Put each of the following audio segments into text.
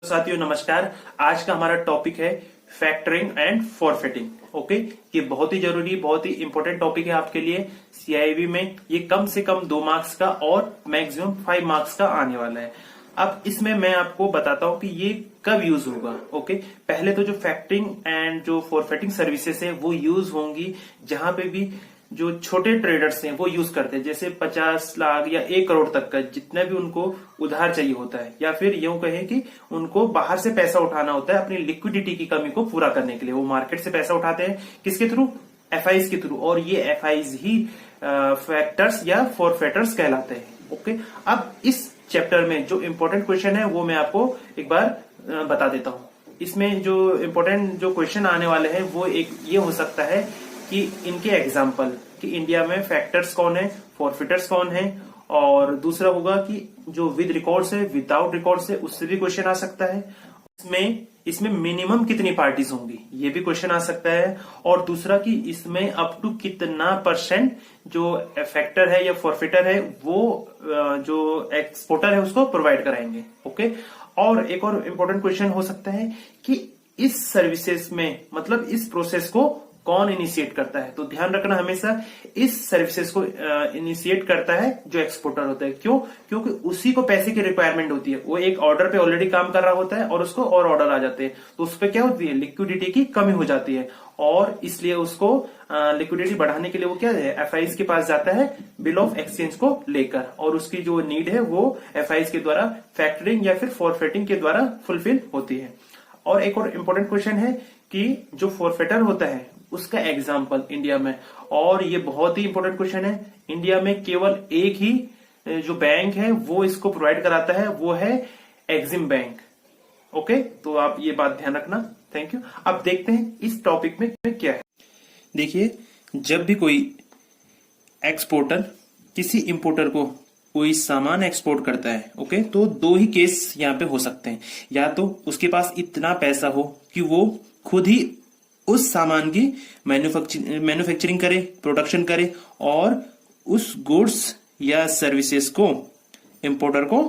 साथियों नमस्कार। आज का हमारा टॉपिक है फैक्टरिंग एंड फॉरफिटिंग। ओके, ये बहुत ही जरूरी, बहुत ही इंपॉर्टेंट टॉपिक है आपके लिए। सीआईबी में ये कम से कम 2 मार्क्स का और मैक्सिमम 5 मार्क्स का आने वाला है। अब इसमें मैं आपको बताता हूं कि ये कब यूज होगा। ओके, पहले तो जो फैक्टरिंग एंड जो फॉरफिटिंग सर्विसेज है वो यूज होंगी जहां पे भी जो छोटे ट्रेडर्स हैं वो यूज करते हैं, जैसे 50 लाख या 1 करोड़ तक का जितना भी उनको उधार चाहिए होता है, या फिर यूं कहें कि उनको बाहर से पैसा उठाना होता है अपनी लिक्विडिटी की कमी को पूरा करने के लिए। वो मार्केट से पैसा उठाते हैं, किसके थ्रू? एफआईज के थ्रू, और ये एफआईज ही फैक्टर्स या फॉरफिटर्स कहलाते हैं। ओके, अब इस चैप्टर में जो इंपॉर्टेंट क्वेश्चन है वो मैं आपको एक बार बता देता हूं। इसमें जो इंपॉर्टेंट जो क्वेश्चन आने वाले हैं वो एक ये हो सकता है कि इनके एग्जाम्पल कि इंडिया में फैक्टर्स कौन है, फॉरफिटर्स कौन है, और दूसरा होगा कि जो विद रिकॉर्ड्स है, विदाउट रिकॉर्ड्स है, उससे भी क्वेश्चन आ सकता है। इसमें मिनिमम कितनी पार्टीज होंगी ये भी क्वेश्चन आ सकता है, और दूसरा कि इसमें अप टू कितना परसेंट जो फैक्टर है या फॉरफिटर है वो जो एक्सपोर्टर है उसको प्रोवाइड कराएंगे। ओके, और एक और इम्पोर्टेंट क्वेश्चन हो सकता है कि इस सर्विसेज में मतलब इस प्रोसेस को कौन इनिशिएट करता है। तो ध्यान रखना हमेशा इस सर्विसेज को इनिशिएट करता है जो एक्सपोर्टर होता है। क्यों? क्योंकि उसी को पैसे की रिक्वायरमेंट होती है। वो एक ऑर्डर पे ऑलरेडी काम कर रहा होता है और उसको और ऑर्डर आ जाते हैं, तो उस पर क्या होती है? लिक्विडिटी की कमी हो जाती है, और इसलिए उसको लिक्विडिटी बढ़ाने के लिए वो क्या है, एफआईज के पास जाता है बिल ऑफ एक्सचेंज को लेकर, और उसकी जो नीड है वो एफआईज के द्वारा फैक्टरिंग या फिर फॉरफिटिंग के द्वारा फुलफिल होती है। और एक और इम्पोर्टेंट क्वेश्चन है कि जो फॉरफिटर होता है उसका एग्जाम्पल इंडिया में, और ये बहुत ही इंपॉर्टेंट क्वेश्चन है। इंडिया में केवल एक ही जो बैंक है वो इसको प्रोवाइड कराता है, वो है एक्सिम बैंक। ओके, तो आप ये बात ध्यान रखना। Thank you. अब देखते हैं इस टॉपिक में क्या है। देखिए, जब भी कोई एक्सपोर्टर किसी इंपोर्टर को कोई सामान एक्सपोर्ट करता है, ओके, तो 2 ही केस यहाँ पे हो सकते हैं। या तो उसके पास इतना पैसा हो कि वो खुद ही उस सामान की मैन्युफैक्चरिंग करे, प्रोडक्शन करे, और उस गुड्स या सर्विसेज को इंपोर्टर को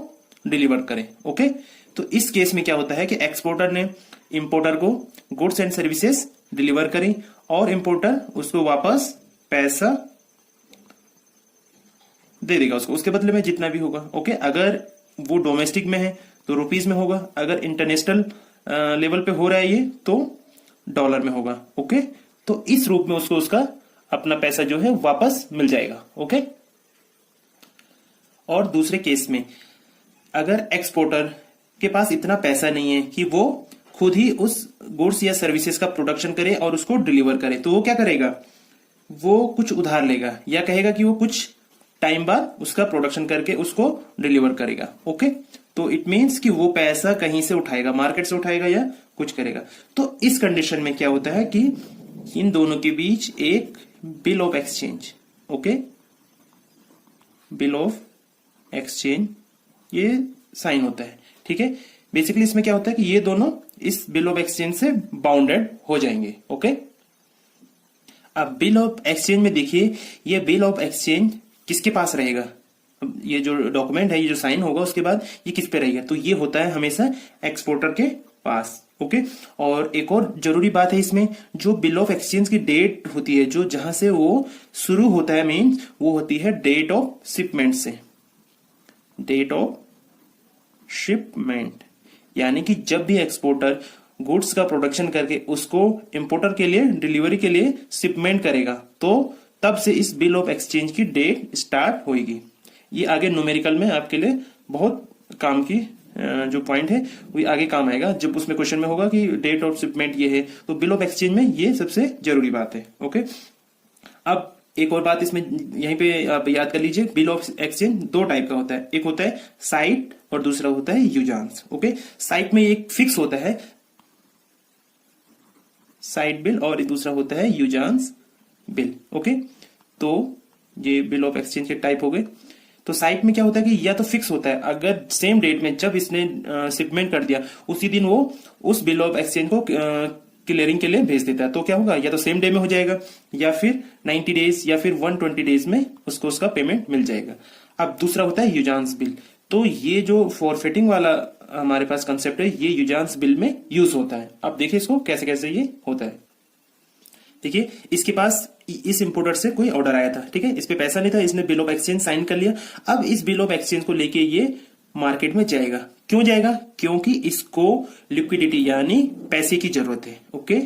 डिलीवर करे। ओके, तो इस केस में क्या होता है कि एक्सपोर्टर ने इंपोर्टर को गुड्स एंड सर्विसेज डिलीवर करी और इंपोर्टर उसको वापस पैसा दे देगा उसको, उसके बदले में जितना भी होगा। ओके, अगर वो डोमेस्टिक में है तो रुपीज में होगा, अगर इंटरनेशनल लेवल पे हो रहा है ये तो डॉलर में होगा। ओके, तो इस रूप में उसको उसका अपना पैसा जो है वापस मिल जाएगा। ओके, और दूसरे केस में अगर एक्सपोर्टर के पास इतना पैसा नहीं है कि वो खुद ही उस गुड्स या सर्विसेज का प्रोडक्शन करे और उसको डिलीवर करे, तो वो क्या करेगा? वो कुछ उधार लेगा या कहेगा कि वो कुछ टाइम बाद उसका प्रोडक्शन करके उसको डिलीवर करेगा। ओके, तो इट मीन्स कि वो पैसा कहीं से उठाएगा, मार्केट से उठाएगा या कुछ करेगा। तो इस कंडीशन में क्या होता है कि इन दोनों के बीच एक bill of exchange, okay, bill of exchange ये साइन होता है। ठीक है, बेसिकली इसमें क्या होता है कि ये दोनों इस बिल ऑफ एक्सचेंज से बाउंडेड हो जाएंगे। ओके, अब बिल ऑफ एक्सचेंज में देखिए, ये बिल ऑफ एक्सचेंज किसके पास रहेगा? ये जो डॉक्यूमेंट है, ये जो साइन होगा उसके बाद ये किस पे रहेगा? तो ये होता है हमेशा एक्सपोर्टर के पास। ओके, और एक और जरूरी बात है इसमें, जो बिल ऑफ एक्सचेंज की डेट होती है, जो जहां से वो शुरू होता है, मीन्स वो होती है डेट ऑफ शिपमेंट से। डेट ऑफ शिपमेंट यानी कि जब भी एक्सपोर्टर गुड्स का प्रोडक्शन करके उसको इंपोर्टर के लिए डिलीवरी के लिए शिपमेंट करेगा, तो तब से इस बिल ऑफ एक्सचेंज की डेट स्टार्ट होगी। ये आगे न्यूमेरिकल में आपके लिए बहुत काम की जो पॉइंट है वो आगे काम आएगा, जब उसमें क्वेश्चन में होगा कि डेट ऑफ शिपमेंट ये है, तो बिल ऑफ एक्सचेंज में ये सबसे जरूरी बात है। ओके, अब एक और बात इसमें यहीं पे आप याद कर लीजिए, बिल ऑफ एक्सचेंज 2 टाइप का होता है, एक होता है साइट और दूसरा होता है यूजांस। ओके, साइट में एक फिक्स होता है साइट बिल और दूसरा होता है यूजांस बिल। ओके, तो ये बिल ऑफ एक्सचेंज के टाइप हो गए। तो साइट में क्या होता है कि या तो फिक्स होता है, अगर सेम डेट में जब इसने शिपमेंट कर दिया उसी दिन वो उस बिल ऑफ एक्सचेंज को क्लियरिंग के लिए भेज देता है, तो क्या होगा? या तो सेम डे में हो जाएगा या फिर 90 डेज या फिर 120 डेज में उसको उसका पेमेंट मिल जाएगा। अब दूसरा होता है यूजांस बिल। तो ये जो फॉरफिटिंग वाला हमारे पास कंसेप्ट है, ये यूजान्स बिल में यूज होता है। अब देखिए इसको कैसे कैसे ये होता है। देखिए इसके पास इस इंपोर्टर से कोई ऑर्डर आया था, ठीक है, इस पे पैसा नहीं था, इसने बिल ऑफ एक्सचेंज साइन कर लिया। अब इस बिल ऑफ एक्सचेंज को लेके ये मार्केट में जाएगा। क्यों जाएगा? क्योंकि इसको लिक्विडिटी यानी पैसे की जरूरत है। ओके,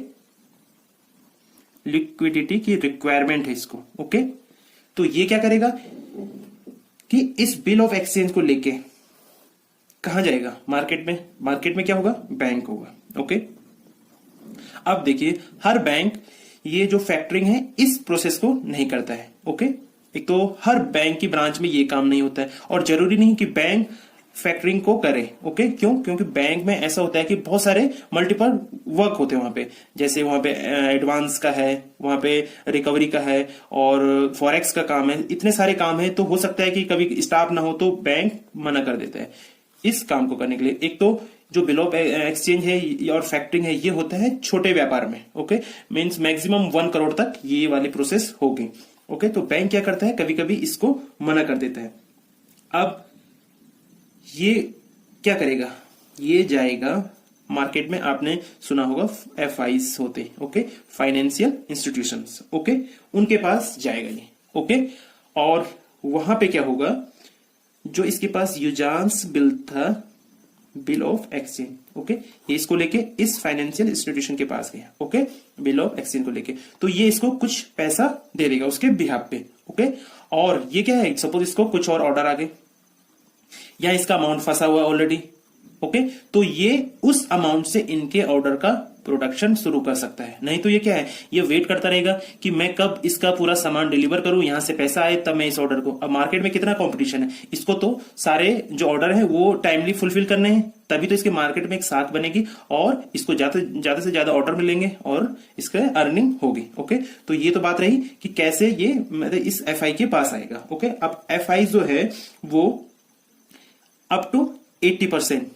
लिक्विडिटी की रिक्वायरमेंट है इसको। ओके, तो ये क्या करेगा कि इस बिल ऑफ एक्सचेंज को लेके कहां जाएगा? मार्केट में। मार्केट में क्या होगा? बैंक होगा। ओके, अब देखिए हर बैंक ये जो फैक्टरिंग है इस प्रोसेस को नहीं करता है। ओके, एक तो हर बैंक की ब्रांच में ये काम नहीं होता है, और जरूरी नहीं कि बैंक फैक्टरिंग को करे। ओके, क्यों? क्योंकि बैंक में ऐसा होता है कि बहुत सारे मल्टीपल वर्क होते हैं वहां पे, जैसे वहां पे एडवांस का है, वहां पे रिकवरी का है, और फॉरेक्स का काम है, इतने सारे काम है। तो हो सकता है कि कभी स्टाफ ना हो तो बैंक मना कर देता है इस काम को करने के लिए। एक तो जो बिल ऑफ एक्सचेंज है और फैक्टरिंग है ये होता है छोटे व्यापार में। ओके, मींस मैक्सिमम 1 करोड़ तक ये वाली प्रोसेस होगी। ओके, तो बैंक क्या करता है, कभी कभी इसको मना कर देता है। अब ये क्या करेगा? ये जाएगा मार्केट में, आपने सुना होगा FIs होते, ओके, फाइनेंशियल इंस्टीट्यूशंस। ओके, उनके पास जाएगा ये। ओके, और वहां पे क्या होगा, जो इसके पास यूजान्स बिल था, बिल ऑफ एक्सचेंज, ओके, ये इसको लेके इस फाइनेंशियल इंस्टीट्यूशन के पास गया। ओके, बिल ऑफ एक्सचेंज को लेके, तो ये इसको कुछ पैसा दे देगा उसके बिहाफ पे। ओके, और ये क्या है, सपोज इसको कुछ और ऑर्डर आ गए या इसका अमाउंट फंसा हुआ ऑलरेडी। ओके, तो ये उस अमाउंट से इनके ऑर्डर का प्रोडक्शन शुरू कर सकता है। नहीं तो ये क्या है, ये वेट करता रहेगा कि मैं कब इसका पूरा सामान डिलीवर करूं, यहां से पैसा आए तब मैं इस ऑर्डर को। अब मार्केट में कितना कंपटीशन है, इसको तो सारे जो ऑर्डर है वो टाइमली फुलफिल करने हैं, तभी तो इसके मार्केट में एक साख बनेगी और इसको ज्यादा से ज्यादा ऑर्डर मिलेंगे और इसका अर्निंग होगी। ओके, तो ये तो बात रही कि कैसे ये मतलब इस FI के पास आएगा। ओके, अब FI जो है वो अप टू 80%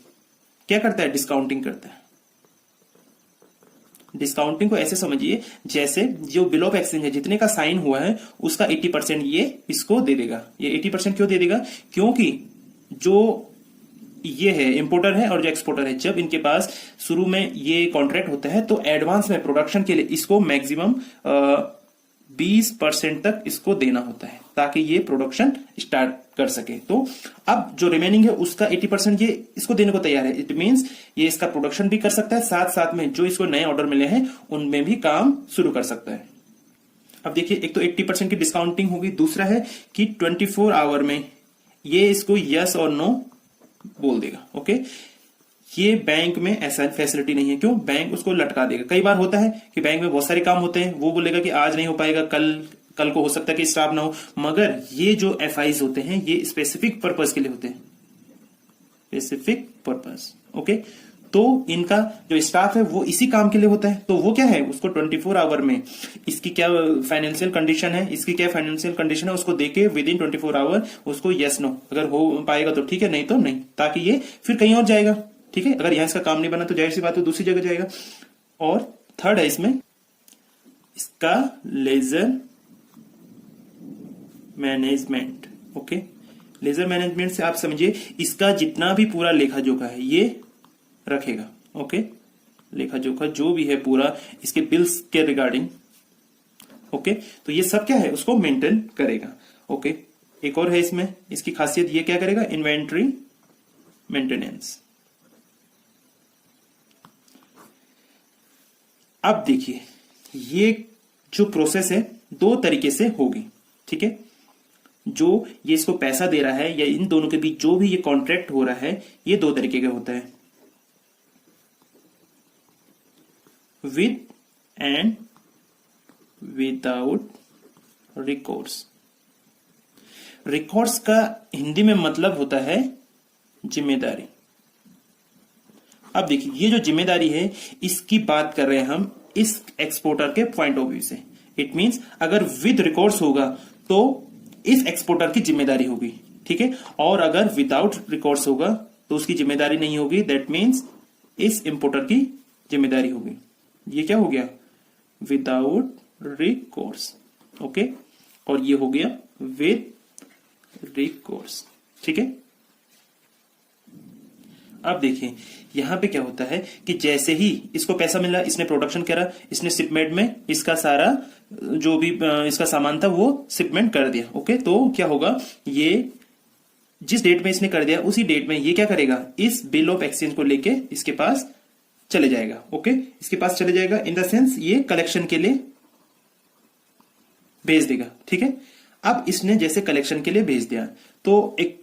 क्या करता है, डिस्काउंटिंग करता है। डिस्काउंटिंग को ऐसे समझिए जैसे जो बिल ऑफ एक्सचेंज है जितने का साइन हुआ है उसका 80% ये इसको दे देगा। ये 80% क्यों दे देगा? क्योंकि जो ये है इंपोर्टर है और जो एक्सपोर्टर है, जब इनके पास शुरू में ये कॉन्ट्रैक्ट होता है तो एडवांस में प्रोडक्शन के लिए इसको मैक्सिमम 20% तक इसको देना होता है ताकि ये प्रोडक्शन स्टार्ट कर सके। तो अब जो रिमेनिंग है उसका 80% ये इसको देने को तैयार है। इट मींस ये इसका प्रोडक्शन भी कर सकता है, साथ साथ में जो इसको नए ऑर्डर मिले हैं उनमें भी काम शुरू कर सकता है। अब देखिए, एक तो 80% की डिस्काउंटिंग होगी, दूसरा है कि 24 आवर में ये इसको यस और नो बोल देगा। ओके, ये बैंक में ऐसा फैसिलिटी नहीं है। क्यों? बैंक उसको लटका देगा। कई बार होता है कि बैंक में बहुत सारे काम होते हैं, वो बोलेगा कि आज नहीं हो पाएगा, कल को हो सकता है कि स्टाफ ना हो, मगर ये जो FIs होते हैं ये स्पेसिफिक पर्पस के लिए होते हैं, स्पेसिफिक पर्पस। ओके, तो इनका जो स्टाफ है वो इसी काम के लिए होता है। तो वो क्या है, उसको 24 आवर में इसकी क्या फाइनेंशियल कंडीशन है, इसकी क्या फाइनेंशियल कंडीशन है, उसको देके विद इन 24 आवर उसको यस नो, अगर हो पाएगा तो ठीक है, नहीं तो नहीं, ताकि ये फिर कहीं और जाएगा। ठीक है, अगर यहां इसका काम नहीं बना तो जाहिर सी बात है दूसरी जगह जाएगा। और थर्ड है इसमें इसका ledger management. Okay, ledger management से आप समझिए इसका जितना भी पूरा लेखा जोखा है ये रखेगा। ओके, लेखा जोखा जो भी है पूरा इसके बिल्स के रिगार्डिंग। ओके, तो ये सब क्या है उसको मेंटेन करेगा। ओके, एक और है इसमें, इसकी खासियत ये क्या करेगा, इन्वेंट्री मेंटेनेंस। अब देखिए ये जो प्रोसेस है दो तरीके से होगी। ठीक है, जो ये इसको पैसा दे रहा है या इन दोनों के बीच जो भी ये कॉन्ट्रैक्ट हो रहा है ये दो तरीके का होता है, with and without records. Records का हिंदी में मतलब होता है जिम्मेदारी। अब देखिए ये जो जिम्मेदारी है इसकी बात कर रहे हैं हम इस एक्सपोर्टर के पॉइंट ऑफ व्यू से। इट मींस अगर विद रिकॉर्ड्स होगा तो इस एक्सपोर्टर की जिम्मेदारी होगी। ठीक है, और अगर विदाउट रिकॉर्ड्स होगा तो उसकी जिम्मेदारी नहीं होगी, दैट मींस इस इंपोर्टर की जिम्मेदारी होगी। ये क्या हो गया, विदाउट रिकॉर्ड्स। ओके, और ये हो गया विद रिकॉर्ड्स। ठीक है, अब देखिए यहां पे क्या होता है कि जैसे ही इसको पैसा मिला, इसने प्रोडक्शन करा, इसने शिपमेंट में इसका सारा जो भी इसका सामान था वो शिपमेंट कर दिया। ओके, तो क्या होगा, ये जिस डेट में इसने कर दिया उसी डेट में ये क्या करेगा, इस बिल ऑफ एक्सचेंज को लेके इसके पास चले जाएगा। ओके, इसके पास चले जाएगा इन द सेंस ये कलेक्शन के लिए भेज देगा। ठीक है, अब इसने जैसे कलेक्शन के लिए भेज दिया तो एक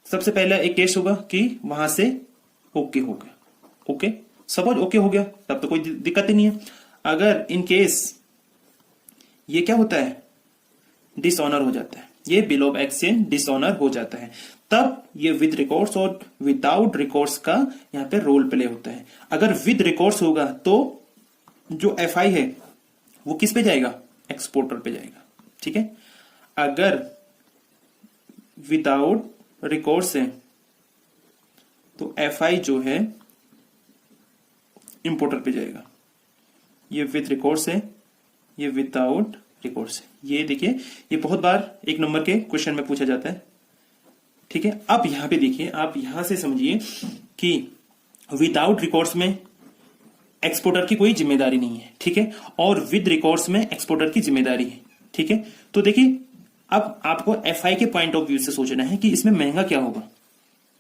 सबसे पहला एक केस होगा कि वहां से ओके हो गया। ओके, सपोज ओके हो गया तब तो कोई दिक्कत ही नहीं है। अगर इन केस ये क्या होता है, डिसऑनर हो जाता है, ये बिल ऑफ एक्सचेंज डिसऑनर हो जाता है, तब ये विद रिकॉर्ड्स और विदाउट रिकॉर्ड्स का यहां पे रोल प्ले होता है। अगर विद रिकॉर्ड्स होगा तो जो एफआई है वो किस पे जाएगा, एक्सपोर्टर पे जाएगा। ठीक है, अगर विदाउट रिकॉर्ड्स है तो एफआई जो है इंपोर्टर पे जाएगा। ये विद रिकॉर्ड्स है, ये विदाउट रिकॉर्ड्स है। ये देखिए ये बहुत बार एक नंबर के क्वेश्चन में पूछा जाता है। ठीक है, अब यहां पे देखिए, आप यहां से समझिए कि विदाउट रिकॉर्ड्स में एक्सपोर्टर की कोई जिम्मेदारी नहीं है। ठीक है, और विद रिकॉर्ड्स में एक्सपोर्टर की जिम्मेदारी है। ठीक है, तो देखिए अब आपको एफआई के पॉइंट ऑफ व्यू से सोचना है कि इसमें महंगा क्या होगा।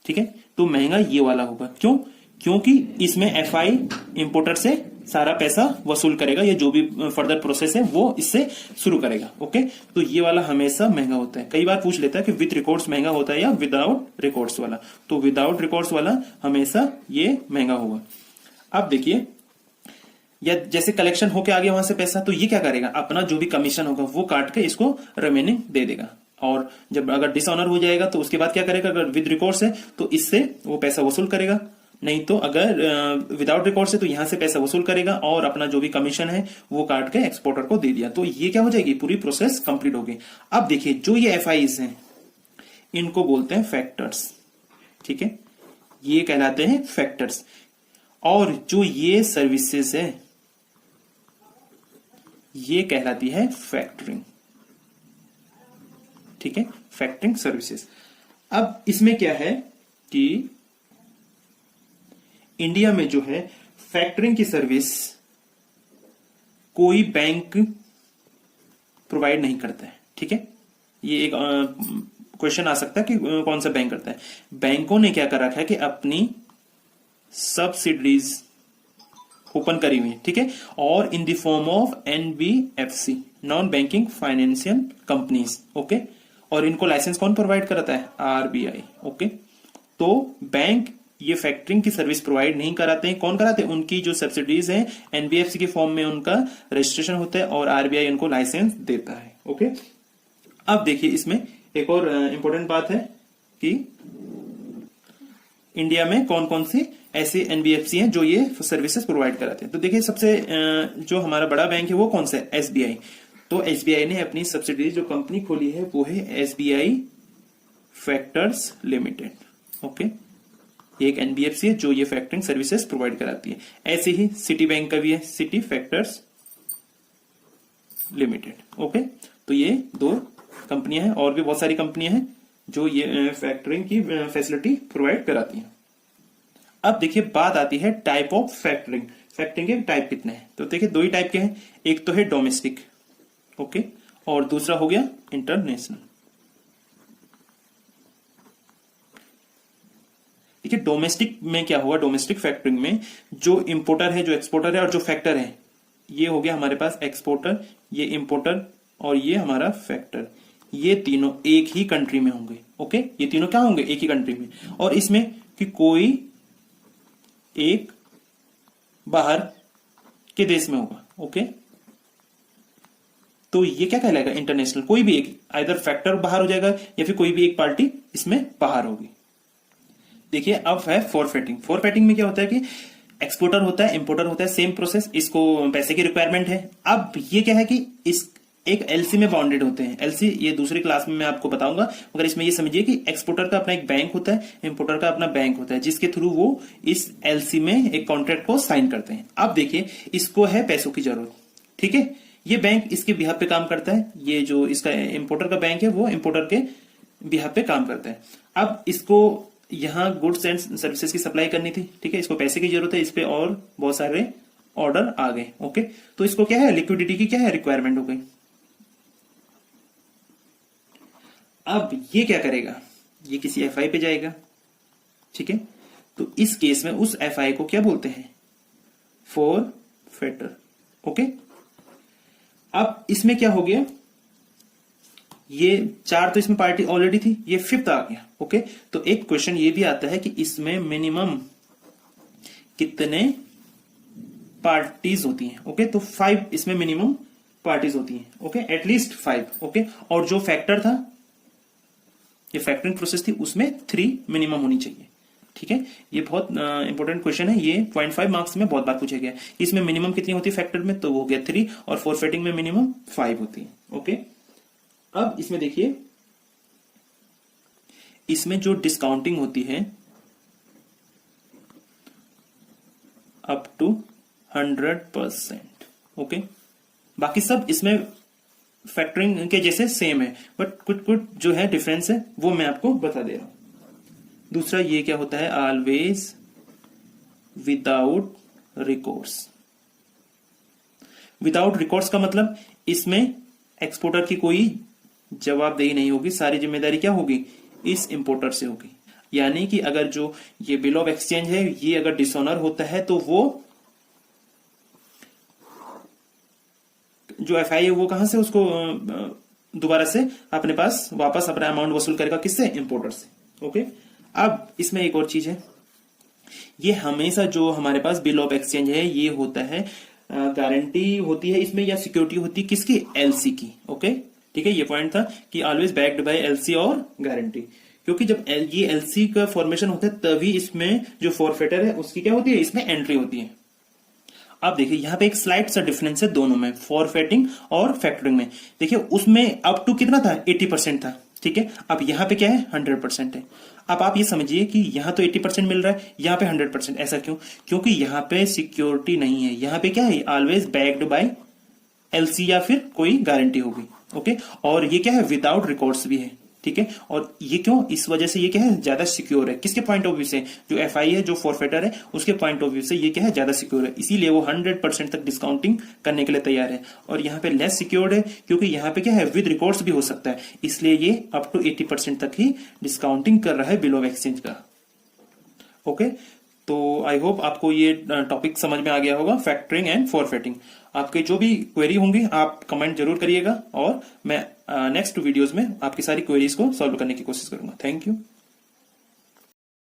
ठीक है, तो महंगा ये वाला होगा। क्यों, क्योंकि इसमें एफआई इंपोर्टर से सारा पैसा वसूल करेगा, ये जो भी फर्दर प्रोसेस है वो इससे शुरू करेगा। ओके, तो ये वाला हमेशा महंगा होता है। कई बार पूछ लेता है कि विद रिकॉर्ड्स महंगा होता है या विदाउट रिकॉर्ड्स वाला, तो विदाउट रिकॉर्ड्स वाला हमेशा ये महंगा होगा। अब देखिए, या जैसे कलेक्शन होके आ गया वहां से पैसा, तो ये क्या करेगा, अपना जो भी कमीशन होगा वो काट के इसको रिमेनिंग दे देगा। और जब अगर डिसऑनर हो जाएगा तो उसके बाद क्या करेगा, अगर विद रिकॉर्ड्स है तो इससे वो पैसा वसूल करेगा, नहीं तो अगर विदाउट रिकॉर्ड्स है तो यहां से पैसा वसूल करेगा और अपना जो भी कमीशन है वो काट के एक्सपोर्टर को दे दिया। तो ये क्या हो जाएगी, पूरी प्रोसेस कंप्लीट होगी। अब देखिए जो ये एफआईज हैं इनको बोलते हैं फैक्टर्स। ठीक है, ये कहलाते हैं फैक्टर्स। और जो ये सर्विसेज है ये कहलाती है फैक्टरिंग। ठीक है, फैक्टरिंग सर्विसेज। अब इसमें क्या है कि इंडिया में जो है फैक्टरिंग की सर्विस कोई बैंक प्रोवाइड नहीं करता है। ठीक है, ये एक क्वेश्चन आ सकता है कि कौन सा बैंक करता है। बैंकों ने क्या कर रखा है कि अपनी सब्सिडीज ओपन करी हुई है। ठीक है, और in the form of NBFC, non banking financial companies. Okay, और इनको लाइसेंस कौन प्रोवाइड कराता है, आरबीआई। ओके, तो बैंक ये फैक्टरिंग की सर्विस प्रोवाइड नहीं कराते हैं। कौन कराते हैं, उनकी जो सब्सिडीज हैं एनबीएफसी के फॉर्म में उनका रजिस्ट्रेशन होता है और आरबीआई उनको लाइसेंस देता है। ओके, अब देखिए इसमें एक और इंपॉर्टेंट बात है कि इंडिया में कौन कौन सी ऐसे एनबीएफसी हैं जो ये सर्विसेज प्रोवाइड कराते हैं। तो देखिए सबसे जो हमारा बड़ा बैंक है वो कौन सा है, एसबीआई। तो एसबीआई ने अपनी सब्सिडरी जो कंपनी खोली है वो है एसबीआई फैक्टर्स लिमिटेड। ओके, एक एनबीएफसी है जो ये फैक्टरिंग सर्विसेज प्रोवाइड कराती है। ऐसे ही सिटी बैंक का भी है, सिटी फैक्टर्स लिमिटेड। ओके, तो ये दो कंपनियां हैं, और भी बहुत सारी कंपनियां हैं जो ये फैक्टरिंग की फैसिलिटी प्रोवाइड कराती हैं। अब देखिए बात आती है टाइप ऑफ फैक्टरिंग। फैक्टरिंग के टाइप कितने हैं, तो देखिए दो ही टाइप के हैं, एक तो है डोमेस्टिक। ओके, और दूसरा हो गया इंटरनेशनल। देखिए डोमेस्टिक में क्या होगा, डोमेस्टिक फैक्टरिंग में जो इंपोर्टर है, जो एक्सपोर्टर है और जो फैक्टर है, ये हो गया हमारे पास एक्सपोर्टर, ये इंपोर्टर और ये हमारा फैक्टर। ये तीनों एक ही कंट्री में होंगे। ओके, ये तीनों क्या होंगे, एक ही कंट्री में। और इसमें कि कोई एक बाहर के देश में होगा। ओके, तो ये क्या कहलाएगा, इंटरनेशनल। कोई भी एक, आइदर फैक्टर बाहर हो जाएगा या फिर कोई भी एक पार्टी इसमें बाहर होगी। देखिए अब है फॉरफेटिंग। फॉरफेटिंग में क्या होता है कि एक्सपोर्टर होता है, इंपोर्टर होता है, सेम प्रोसेस, इसको पैसे की रिक्वायरमेंट है। अब ये क्या है कि इस एक एलसी में बाउंडेड होते हैं। एलसी ये दूसरी क्लास में मैं आपको बताऊंगा, मगर इसमें ये समझिए कि एक्सपोर्टर का अपना एक बैंक होता है, इंपोर्टर का अपना बैंक होता है, जिसके थ्रू वो इस एलसी में एक कॉन्ट्रैक्ट को साइन करते हैं। अब देखिए इसको है पैसों की जरूरत। ठीक है, ये बैंक इसके बिहाफ पे काम करता है, ये जो इसका इंपोर्टर का बैंक है वो इंपोर्टर के बिहाफ पे काम करता है। अब इसको यहाँ गुड्स एंड सर्विसेज की सप्लाई करनी थी, ठीक है, इसको पैसे की जरूरत है, इस पे और बहुत सारे ऑर्डर आ गए। ओके, तो इसको क्या है, लिक्विडिटी की क्या है, रिक्वायरमेंट हो गई। अब ये क्या करेगा, ये किसी एफआई पे जाएगा, ठीक है, तो इस केस में उस एफआई को क्या बोलते हैं, फॉरफिटर। ओके, अब इसमें क्या हो गया, ये 4 तो इसमें पार्टी ऑलरेडी थी, ये 5th आ गया। ओके, तो एक क्वेश्चन ये भी आता है कि इसमें मिनिमम कितने पार्टीज होती हैं। ओके, तो 5 इसमें मिनिमम पार्टीज होती हैं। Okay, at least 5। ओके, और जो फैक्टर था, ये फैक्टरिंग प्रोसेस थी, उसमें 3 मिनिमम होनी चाहिए। ठीक है, ये बहुत इंपॉर्टेंट क्वेश्चन है, ये 0.5 मार्क्स में बहुत बार पूछा गया। इसमें मिनिमम कितनी होती है फैक्टर में, तो वो हो गया 3, और फॉरफिटिंग में मिनिमम 5 होती है। ओके, अब इसमें देखिए, इसमें जो डिस्काउंटिंग होती है अप टू 100%। ओके, बाकी सब इसमें फैक्टरिंग के जैसे सेम है, बट कुछ कुछ जो है डिफरेंस है, वो मैं आपको बता दे रहा हूं। दूसरा ये क्या होता है, always without recourse. Without recourse का मतलब इसमें एक्सपोर्टर की कोई जवाबदेही नहीं होगी, सारी जिम्मेदारी क्या होगी, इस इंपोर्टर से होगी। यानी कि अगर जो ये बिल ऑफ एक्सचेंज है, ये अगर डिसऑनर होता है, तो वो जो एफआई है वो कहां से उसको दोबारा से अपने पास वापस अपना अमाउंट वसूल करेगा, किससे, इंपोर्टर से। ओके, अब इसमें एक और चीज है, ये हमेशा जो हमारे पास बिल ऑफ एक्सचेंज है, ये होता है गारंटी होती है इसमें, या सिक्योरिटी होती है किसकी, एलसी की। ओके, ठीक है, ये पॉइंट था कि ऑलवेज बैक्ड बाय एलसी और गारंटी, क्योंकि जब ये एलसी का फॉर्मेशन होता है, तभी इसमें जो फॉरफिटर है उसकी क्या होती है, इसमें एंट्री होती है। अब देखिए यहाँ पे एक स्लाइड सा डिफरेंस है दोनों में, फॉरफिटिंग और फैक्टरिंग में। देखिए उसमें अप टू कितना था, 80% था, ठीक है, अब यहाँ पे क्या है, 100% है। अब आप ये समझिए कि यहाँ तो 80% मिल रहा है, यहाँ पे 100%, ऐसा क्यों, क्योंकि यहाँ पे सिक्योरिटी नहीं है, यहाँ पे क्या है, ऑलवेज बैक्ड बाय एलसी या फिर कोई गारंटी होगी। ओके, और ये क्या है, विदाउट रिकॉर्ड्स भी है, ठीक है, और ये क्यों, इस वजह से ये क्या है, ज्यादा सिक्योर है। किसके पॉइंट ऑफ व्यू से, जो एफआई है, जो फॉरफिटर है, उसके पॉइंट ऑफ व्यू से ये क्या है, ज्यादा सिक्योर है, इसीलिए वो 100% तक डिस्काउंटिंग करने के लिए तैयार है। और यहाँ पे लेस सिक्योर्ड है, क्योंकि यहाँ पे क्या है, विद रिकॉर्ड्स भी हो सकता है, इसलिए ये अप टू 80% तक ही डिस्काउंटिंग कर रहा है बिल ऑफ एक्सचेंज का। ओके, तो आई होप आपको ये टॉपिक समझ में आ गया होगा, फैक्टरिंग एंड फॉरफिटिंग। आपके जो भी क्वेरी होंगी आप कमेंट जरूर करिएगा, और मैं नेक्स्ट वीडियोस में आपकी सारी क्वेरीज को सॉल्व करने की कोशिश करूंगा। Thank you.